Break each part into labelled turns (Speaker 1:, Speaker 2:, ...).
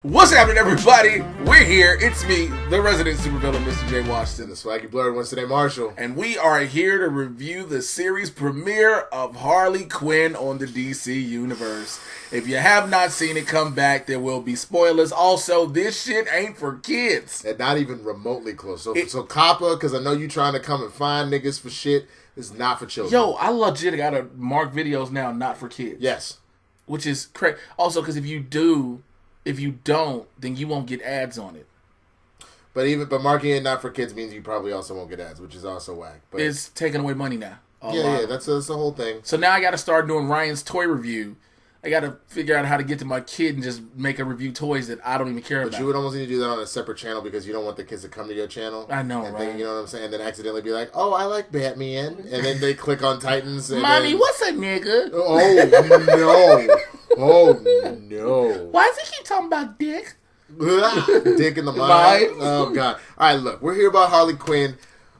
Speaker 1: What's happening, everybody? We're here. It's me, the resident supervillain, Mr. J. Washington.
Speaker 2: The swaggy blurred Winston A. Marshall.
Speaker 1: And we are here to review the series premiere of Harley Quinn on the DC Universe. If you have not seen it, come back. There will be spoilers. Also, this shit ain't for kids.
Speaker 2: And not even remotely close. So Coppa, because I know you trying to come and find niggas for shit, it's not for children.
Speaker 1: Yo, I legit gotta mark videos now not for kids.
Speaker 2: Yes.
Speaker 1: Which is crazy. Also, because if you don't, then you won't get ads on it.
Speaker 2: But marking it not for kids means you probably also won't get ads, which is also whack. But
Speaker 1: it's taking away money now.
Speaker 2: That's the whole thing.
Speaker 1: So now I got to start doing Ryan's toy review. I got to figure out how to get to my kid and just make a review toys that I don't even care about.
Speaker 2: But you would almost need to do that on a separate channel because you don't want the kids to come to your channel.
Speaker 1: I know,
Speaker 2: and
Speaker 1: right?
Speaker 2: Then, you know what I'm saying? And then accidentally be like, oh, I like Batman. And then they click on Titans. And
Speaker 1: Mommy,
Speaker 2: then,
Speaker 1: what's a nigga?
Speaker 2: Oh, no. Oh, no.
Speaker 1: Why does he keep talking about dick?
Speaker 2: Dick in the mind. Oh, God. All right, look. We're here about Harley Quinn.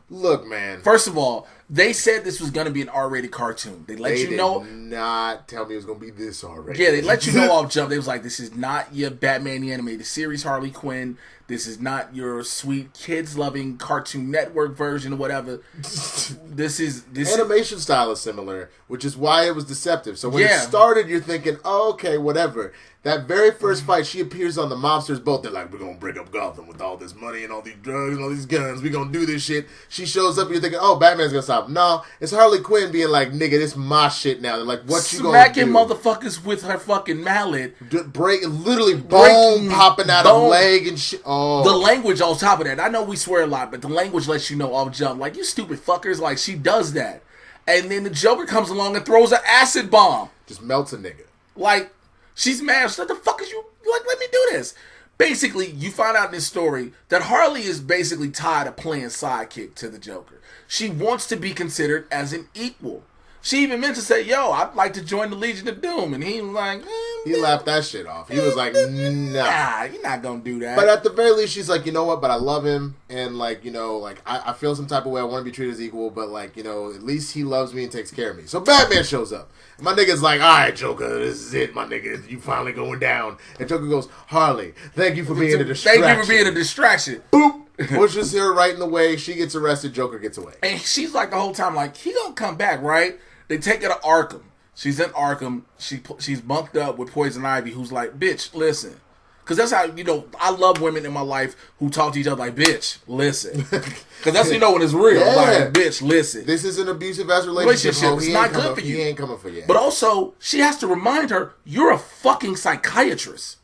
Speaker 2: Look, man.
Speaker 1: First of all, they said this was going to be an R-rated cartoon. They did
Speaker 2: not tell me it was going to be this R-rated.
Speaker 1: Yeah, they let you know off jump. They was like, this is not your Batman the Animated Series Harley Quinn. This is not your sweet kids-loving Cartoon Network version or whatever. This
Speaker 2: animation style is similar, which is why it was deceptive. So when it started, you're thinking, oh, okay, whatever. That very first fight, she appears on the mobster's boat. They're like, we're going to break up Gotham with all this money and all these drugs and all these guns. We're going to do this shit. She shows up and you're thinking, oh, Batman's going to stop. No, it's Harley Quinn being like, nigga, this my shit now. They're like, what you going to do?
Speaker 1: Smacking motherfuckers with her fucking mallet.
Speaker 2: Literally bone popping out of leg and shit. Oh.
Speaker 1: The language on top of that. I know we swear a lot, but the language lets you know off jump. Like, you stupid fuckers. Like, she does that. And then the Joker comes along and throws an acid bomb.
Speaker 2: Just melts a nigga.
Speaker 1: Like, she's mad. She's like, the fuck is you? Like, let me do this. Basically, you find out in this story that Harley is basically tired of playing sidekick to the Joker. She wants to be considered as an equal. She even meant to say, yo, I'd like to join the Legion of Doom. And he was like,
Speaker 2: he laughed that shit off. He was like, nah,
Speaker 1: you're not going to do that.
Speaker 2: But at the very least, she's like, you know what? But I love him. And, like, you know, like, I feel some type of way. I want to be treated as equal. But, like, you know, at least he loves me and takes care of me. So Batman shows up. And my nigga's like, all right, Joker, this is it, my nigga. You finally going down. And Joker goes, Harley, thank you for being a distraction.
Speaker 1: Thank you for being a distraction.
Speaker 2: Boop. Pushes her right in the way. She gets arrested. Joker gets away.
Speaker 1: And she's like the whole time, like, he gonna come back, right? They take her to Arkham. She's in Arkham. She's bunked up with Poison Ivy, who's like, bitch, listen. Because that's how, you know, I love women in my life who talk to each other like, bitch, listen. Because that's, you know, when it's real.
Speaker 2: Yeah.
Speaker 1: Like, bitch, listen.
Speaker 2: This is an abusive-ass relationship.
Speaker 1: It's not good for you.
Speaker 2: He ain't coming for you.
Speaker 1: But also, she has to remind her, you're a fucking psychiatrist.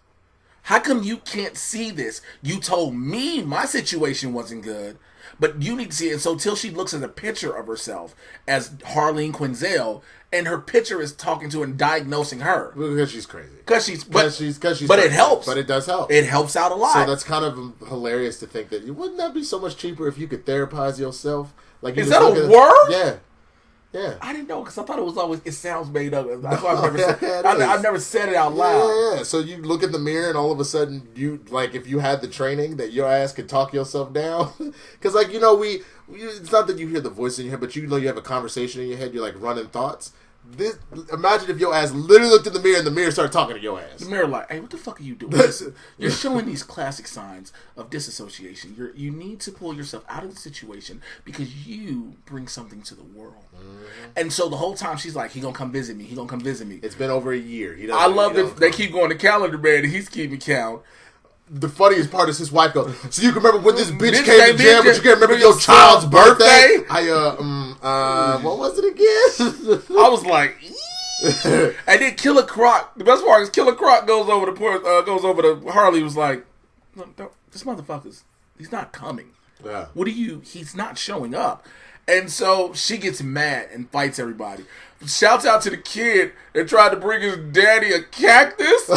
Speaker 1: How come you can't see this? You told me my situation wasn't good, but you need to see it. So till she looks at a picture of herself as Harleen Quinzel, and her picture is talking to her and diagnosing her.
Speaker 2: Because she's crazy.
Speaker 1: Because she's
Speaker 2: But
Speaker 1: crazy. It helps.
Speaker 2: But it does help.
Speaker 1: It helps out a lot.
Speaker 2: So that's kind of hilarious to think that, wouldn't that be so much cheaper if you could therapize yourself? Like,
Speaker 1: is that a word?
Speaker 2: Yeah. Yeah.
Speaker 1: I didn't know because I thought it was always, it sounds made up. That's why I've never said it out loud.
Speaker 2: Yeah. So you look in the mirror and all of a sudden you, like, if you had the training that your ass could talk yourself down. Because, like, you know, it's not that you hear the voice in your head, but you know you have a conversation in your head. You're like running thoughts. Imagine if your ass literally looked in the mirror and the mirror started talking to your ass.
Speaker 1: The mirror like, hey, what the fuck are you doing? Listen, you're showing these classic signs of disassociation. You need to pull yourself out of the situation because you bring something to the world. Mm-hmm. And so the whole time she's like, he gonna come visit me. He gonna come visit me.
Speaker 2: It's been over a year.
Speaker 1: I love that they keep going to calendar man and he's keeping count.
Speaker 2: The funniest part is his wife goes, so you can remember when this bitch came to jail, but you can't remember your child's birthday? What was it again?
Speaker 1: I was like, and then Killer Croc. The best part is Killer Croc goes over to Harley. Was like, this motherfucker's, he's not coming.
Speaker 2: Yeah.
Speaker 1: He's not showing up. And so she gets mad and fights everybody. Shouts out to the kid that tried to bring his daddy a cactus,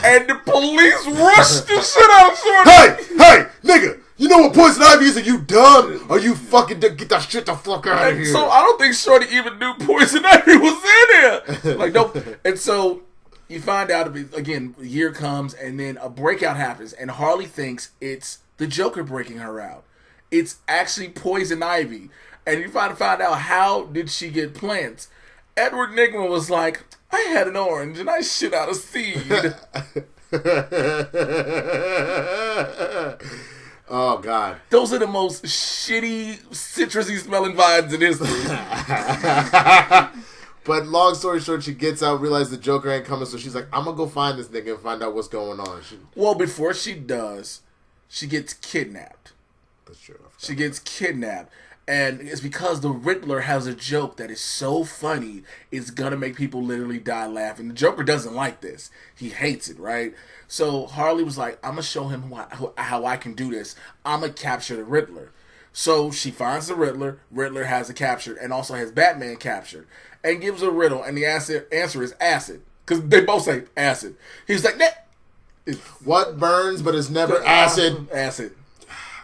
Speaker 1: and the police rushed the shit out of Shorty.
Speaker 2: Hey, nigga, you know what Poison Ivy is? Are you dumb? Are you fucking get that shit the fuck out of here?
Speaker 1: So I don't think Shorty even knew Poison Ivy was in here. Like, nope. And so you find out, again, a year comes, and then a breakout happens, and Harley thinks it's the Joker breaking her out. It's actually Poison Ivy. And you find out how did she get plants. Edward Nygma was like, I had an orange and I shit out a seed.
Speaker 2: Oh, God.
Speaker 1: Those are the most shitty, citrusy smelling vibes in history.
Speaker 2: But long story short, she gets out, realizes the Joker ain't coming, so she's like, I'm going to go find this nigga and find out what's going on.
Speaker 1: Well, before she does, she gets kidnapped.
Speaker 2: That's true.
Speaker 1: She gets kidnapped. And it's because the Riddler has a joke that is so funny, it's going to make people literally die laughing. The Joker doesn't like this. He hates it, right? So Harley was like, I'm going to show him how I can do this. I'm going to capture the Riddler. So she finds the Riddler. Riddler has it captured and also has Batman captured. And gives a riddle, and the answer is acid. Because they both say acid. He's like, nah.
Speaker 2: What burns but is never acid?
Speaker 1: Acid.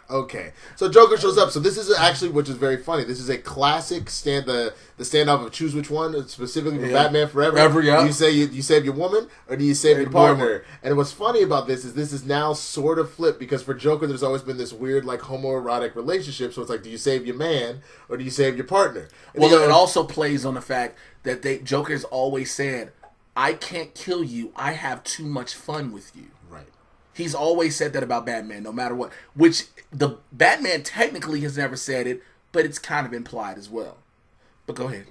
Speaker 2: Okay. So Joker shows up. So this is actually, which is very funny, this is a classic the standoff of choose which one, specifically for Batman Forever.
Speaker 1: Yeah.
Speaker 2: Do you say you save your woman or do you save your partner? And what's funny about this is now sort of flipped, because for Joker there's always been this weird like homoerotic relationship. So it's like, do you save your man or do you save your partner? And
Speaker 1: well, it also plays on the fact that Joker's always said, I can't kill you. I have too much fun with you.
Speaker 2: Right.
Speaker 1: He's always said that about Batman, no matter what. Which the Batman technically has never said it, but it's kind of implied as well. But go ahead.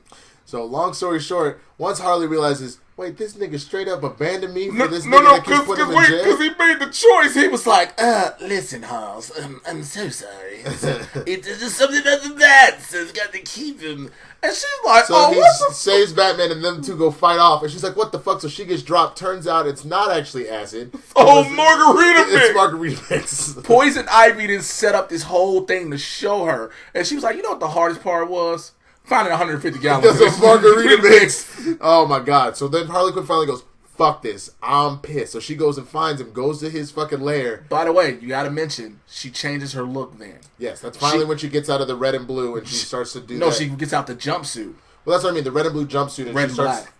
Speaker 2: So long story short, once Harley realizes, wait, this nigga straight up abandoned me for
Speaker 1: No,
Speaker 2: this nigga that keeps
Speaker 1: because
Speaker 2: putting him in jail?
Speaker 1: he made the choice. He was like, listen, Halls, I'm so sorry. It's just something about the bats that's got to keep him. And she's like,
Speaker 2: so
Speaker 1: oh,
Speaker 2: he
Speaker 1: what the
Speaker 2: saves Batman and them two go fight off. And she's like, what the fuck? So she gets dropped. Turns out it's not actually acid.
Speaker 1: Margarita mix.
Speaker 2: It's margarita mix.
Speaker 1: Poison Ivy didn't set up this whole thing to show her. And she was like, you know what the hardest part was? Finding 150 gallons
Speaker 2: of margarita mix. Oh my God. So then Harley Quinn finally goes, fuck this. I'm pissed. So she goes and finds him, goes to his fucking lair.
Speaker 1: By the way, you gotta mention, she changes her look then.
Speaker 2: Yes, that's finally when she gets out of the red and blue and she starts to do that.
Speaker 1: No, she gets out the jumpsuit.
Speaker 2: Well, that's what I mean. The red and blue jumpsuit. And
Speaker 1: red
Speaker 2: she starts,
Speaker 1: and black.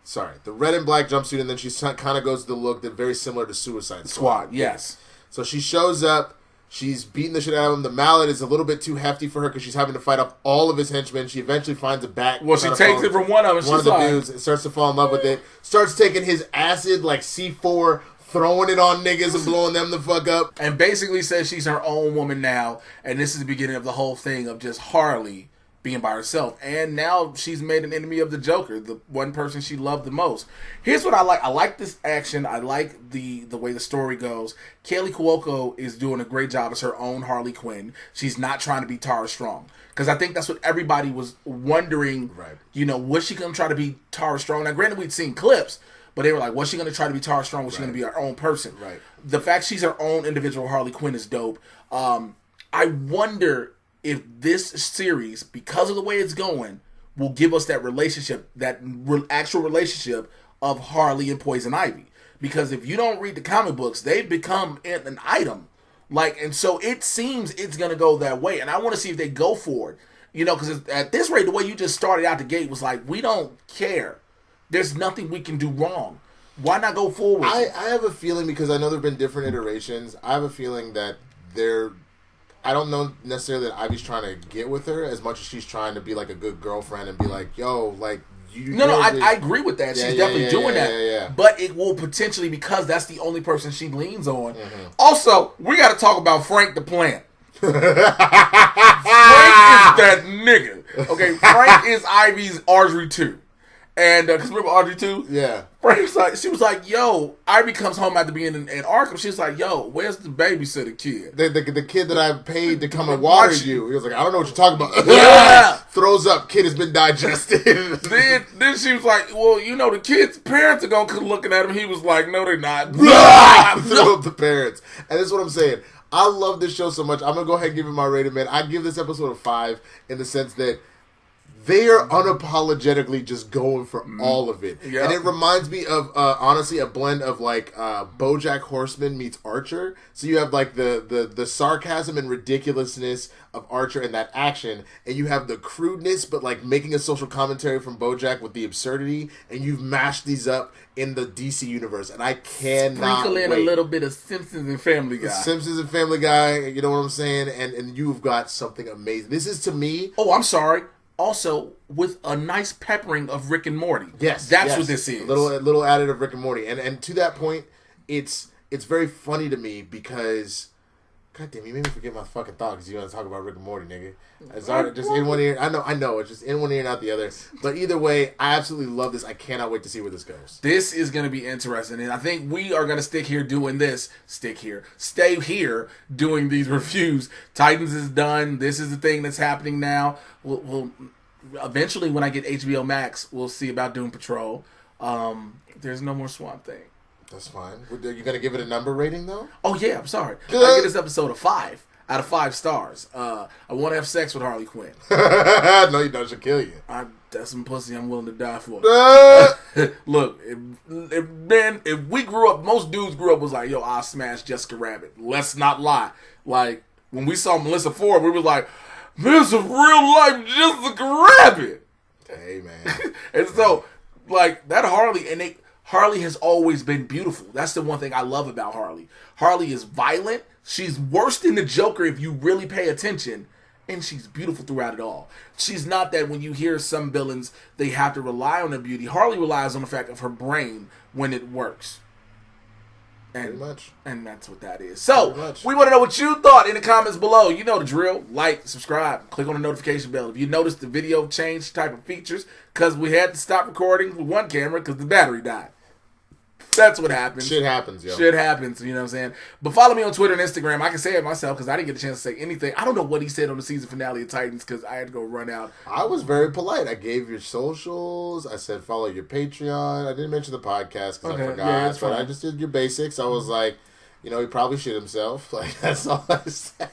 Speaker 2: Sorry. The red and black jumpsuit, and then she kind of goes to the look that's very similar to Suicide
Speaker 1: Squad. Yes.
Speaker 2: So she shows up. She's beating the shit out of him. The mallet is a little bit too hefty for her because she's having to fight off all of his henchmen. She eventually finds a bat.
Speaker 1: Well, she takes it from one of them.
Speaker 2: One of the dudes and starts to fall in love with it. Starts taking his acid, like C4, throwing it on niggas and blowing them the fuck up.
Speaker 1: And basically says she's her own woman now. And this is the beginning of the whole thing of just Harley being by herself. And now she's made an enemy of the Joker, the one person she loved the most. Here's what I like. I like this action. I like the way the story goes. Kaley Cuoco is doing a great job as her own Harley Quinn. She's not trying to be Tara Strong. Because I think that's what everybody was wondering.
Speaker 2: Right.
Speaker 1: You know, was she going to try to be Tara Strong? Now, granted, we'd seen clips, but they were like, was she going to try to be Tara Strong? Was she going to be her own person?
Speaker 2: Right.
Speaker 1: The fact she's her own individual Harley Quinn is dope. I wonder if this series, because of the way it's going, will give us that relationship, that actual relationship of Harley and Poison Ivy. Because if you don't read the comic books, they've become an item. And so it seems it's going to go that way. And I want to see if they go for it. You know, because at this rate, the way you just started out the gate was like, we don't care. There's nothing we can do wrong. Why not go forward?
Speaker 2: I have a feeling, because I know there have been different iterations, I have a feeling that I don't know necessarily that Ivy's trying to get with her as much as she's trying to be like a good girlfriend and be like, yo, like, you.
Speaker 1: No, I agree with that. She's definitely doing that.
Speaker 2: Yeah.
Speaker 1: But it will potentially, because that's the only person she leans on. Mm-hmm. Also, we got to talk about Frank the Plant. Frank is that nigga. Okay, Frank is Ivy's Audrey 2. And, because remember Audrey 2?
Speaker 2: Yeah.
Speaker 1: She was like, yo, Ivy comes home after being in Arkham. She was like, yo, where's the babysitter kid?
Speaker 2: The kid that I paid to come and water you. He was like, I don't know what you're talking about.
Speaker 1: Yeah.
Speaker 2: Throws up, kid has been digested.
Speaker 1: then she was like, well, you know, the kid's parents are going to come looking at him. He was like, no, they're not.
Speaker 2: Throw up the parents. And this is what I'm saying. I love this show so much. I'm going to go ahead and give it my rating, man. I give this episode a 5 in the sense that they are unapologetically just going for all of it. Yep. And it reminds me of, honestly, a blend of, like, BoJack Horseman meets Archer. So you have, like, the sarcasm and ridiculousness of Archer and that action. And you have the crudeness, but, like, making a social commentary from BoJack with the absurdity. And you've mashed these up in the DC universe. And I cannot
Speaker 1: sprinkle in
Speaker 2: wait.
Speaker 1: a little bit of Simpsons and Family Guy.
Speaker 2: Simpsons and Family Guy, you know what I'm saying? And you've got something amazing. This is, to me...
Speaker 1: Oh, I'm sorry. Also, with a nice peppering of Rick and Morty.
Speaker 2: Yes.
Speaker 1: That's what this is.
Speaker 2: A little added of Rick and Morty. And to that point, it's very funny to me because, God damn, you made me forget my fucking thought because you want to talk about Rick and Morty, nigga. It's just in one ear. I know. It's just in one ear and out the other. But either way, I absolutely love this. I cannot wait to see where this goes.
Speaker 1: This is going to be interesting, and I think we are going to stay here doing these reviews. Titans is done. This is the thing that's happening now. We'll eventually, when I get HBO Max, we'll see about Doom Patrol. There's no more Swamp Thing.
Speaker 2: That's fine. Are you going to give it a number rating, though?
Speaker 1: Oh, yeah, I'm sorry. I give this episode a 5 out of 5 stars. I want to have sex with Harley Quinn.
Speaker 2: No, you don't. She'll kill you.
Speaker 1: That's some pussy I'm willing to die for. Look, if we grew up, most dudes grew up was like, yo, I'll smash Jessica Rabbit. Let's not lie. Like, when we saw Melissa Ford, we were like, there's a real life Jessica Rabbit.
Speaker 2: Hey, man.
Speaker 1: And so, like, that Harley, Harley has always been beautiful. That's the one thing I love about Harley. Harley is violent. She's worse than the Joker if you really pay attention. And she's beautiful throughout it all. She's not that when you hear some villains, they have to rely on her beauty. Harley relies on the fact of her brain when it works. And,
Speaker 2: pretty much.
Speaker 1: And that's what that is. So, we want to know what you thought in the comments below. You know the drill. Like, subscribe, click on the notification bell. If you noticed the video changed type of features, because we had to stop recording with one camera because the battery died. That's what happens.
Speaker 2: Shit happens, yo.
Speaker 1: Shit happens, you know what I'm saying? But follow me on Twitter and Instagram. I can say it myself because I didn't get a chance to say anything. I don't know what he said on the season finale of Titans because I had to go run out.
Speaker 2: I was very polite. I gave your socials. I said follow your Patreon. I didn't mention the podcast because I forgot. Yeah, but I just did your basics. I was like, he probably shit himself. Like, that's all I said.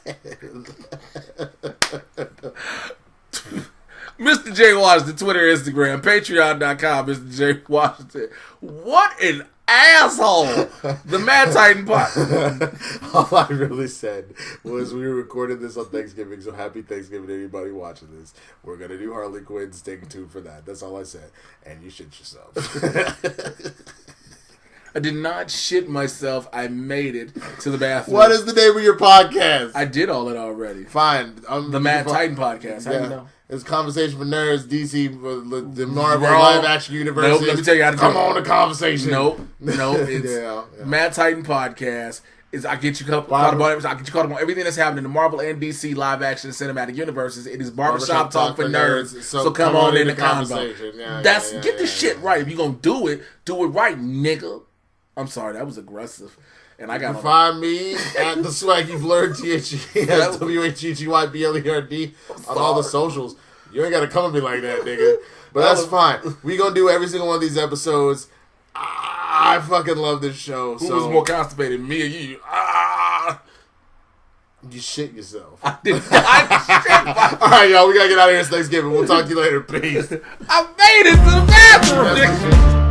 Speaker 1: Mr. J. Washington, Twitter, Instagram, Patreon.com, Mr. J. Washington. What an asshole! The Mad Titan part.
Speaker 2: All I really said was we recorded this on Thanksgiving, so happy Thanksgiving to anybody watching this. We're going to do Harley Quinn. Stay tuned for that. That's all I said. And you shit yourself.
Speaker 1: I did not shit myself. I made it to the bathroom.
Speaker 2: What is the name of your podcast?
Speaker 1: I did all that already.
Speaker 2: Fine.
Speaker 1: The Mad Titan Podcast. How do you know?
Speaker 2: It's Conversation for Nerds, DC, the Marvel live action universe.
Speaker 1: Nope, let me tell you how to
Speaker 2: come on the conversation.
Speaker 1: Nope. It's Mad Titan Podcast. I get you caught up on everything that's happening in the Marvel and DC live action cinematic universes. It is barbershop talk for nerds. So come on in the conversation. Get this shit right. If you're gonna do it right, nigga. I'm sorry, that was aggressive. And I got
Speaker 2: you find me at the swaggy BLERD WHEGYBLERD on all the socials. You ain't gotta come at me like that, nigga. But that's fine. We gonna do every single one of these episodes. I fucking love this show.
Speaker 1: Who was more constipated, me or you?
Speaker 2: You shit yourself.
Speaker 1: I did not.
Speaker 2: All right, y'all. We gotta get out of here. It's Thanksgiving. We'll talk to you later. Peace.
Speaker 1: I made it to the bathroom.